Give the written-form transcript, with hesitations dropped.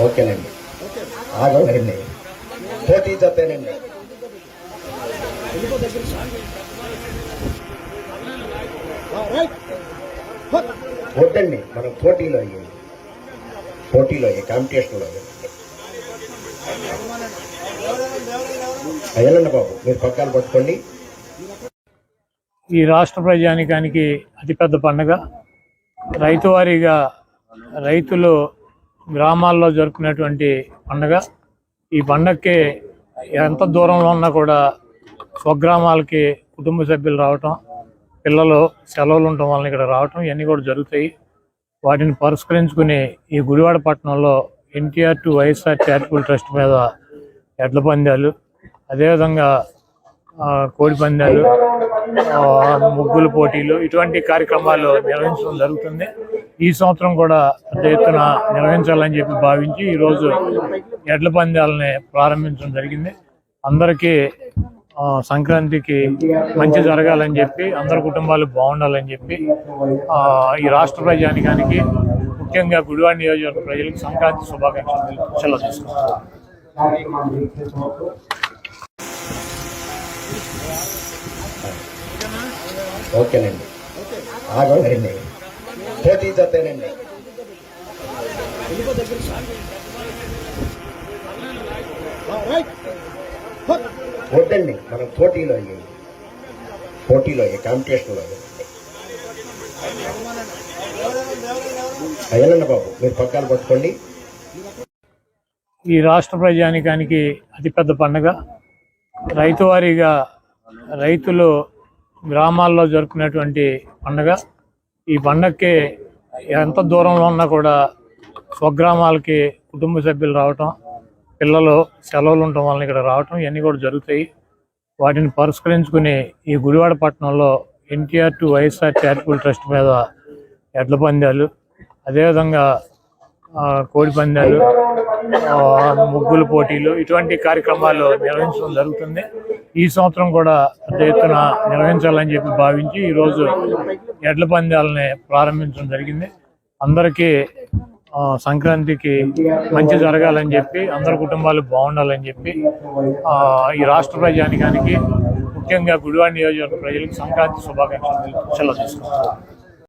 ఓకేనండి. ఆగండి. పోటీ చెప్పానండి. వద్దండి, మనం పోటీలో అయ్యాయి కాంపిటీషన్లో అయ్యాలండి బాబు. మీరు పక్కన పట్టుకోండి. ఈ రాష్ట్ర ప్రజానికానికి అతిపెద్ద పండుగ. రైతువారీగా రైతులు గ్రామాల్లో జరుపుకునేటువంటి పండుగ. ఈ పండగకి ఎంత దూరంలో ఉన్నా కూడా స్వగ్రామాలకి కుటుంబ సభ్యులు రావటం, పిల్లలు సెలవులు ఉండటం వలన ఇక్కడ రావటం ఇవన్నీ కూడా జరుగుతాయి. వాటిని పురస్కరించుకుని ఈ గుడివాడ పట్టణంలో NTR to YSR charitable trust మీద ఎడ్ల పందాలు, అదేవిధంగా కోడి పందాలు, ముగ్గుల పోటీలు ఇటువంటి కార్యక్రమాలు నిర్వహించడం జరుగుతుంది. ఈ సంవత్సరం కూడా పెద్ద ఎత్తున నిర్వహించాలని చెప్పి భావించి ఈరోజు ఎడ్ల పందాలని ప్రారంభించడం జరిగింది. అందరికీ సంక్రాంతికి మంచి జరగాలని చెప్పి, అందరి కుటుంబాలు బాగుండాలని చెప్పి ఈ రాష్ట్ర ప్రజానికానికి, ముఖ్యంగా గుడివాడ నియోజకవర్గ ప్రజలకు సంక్రాంతి శుభాకాంక్షలు సెలవు తీసుకుంటారు. ఓకేనండి. ఆగండి. పోటీ చెప్పానండి. వద్దండి, మనం పోటీలో అయ్యాయి కాంపిటీషన్లో అయ్యాలండి బాబు. మీరు పక్కన పట్టుకోండి. ఈ రాష్ట్ర ప్రజానికానికి అతిపెద్ద పండుగ. రైతువారీగా రైతులు గ్రామాల్లో జరుపుకునేటువంటి పండుగ. ఈ పండగకి ఎంత దూరంలో ఉన్నా కూడా స్వగ్రామాలకి కుటుంబ సభ్యులు రావటం, పిల్లలు సెలవులు ఉండటం వలన ఇక్కడ రావటం ఇవన్నీ కూడా జరుగుతాయి. వాటిని పురస్కరించుకుని ఈ గుడివాడ పట్టణంలో NTR to YSR charitable trust మీద ఎడ్ల పందాలు, అదేవిధంగా కోడి పందాలు, ముగ్గుల పోటీలు ఇటువంటి కార్యక్రమాలు నిర్వహించడం జరుగుతుంది. ఈ సంవత్సరం కూడా పెద్ద ఎత్తున నిర్వహించాలని చెప్పి భావించి ఈరోజు ఎడ్ల పందాలని ప్రారంభించడం జరిగింది. అందరికీ సంక్రాంతికి మంచి జరగాలని చెప్పి, అందరి కుటుంబాలు బాగుండాలని చెప్పి ఈ రాష్ట్ర ప్రజానికానికి, ముఖ్యంగా గుడివాడ నియోజకవర్గ ప్రజలకు సంక్రాంతి శుభాకాంక్షలు సెలవు తీసుకుంటారు.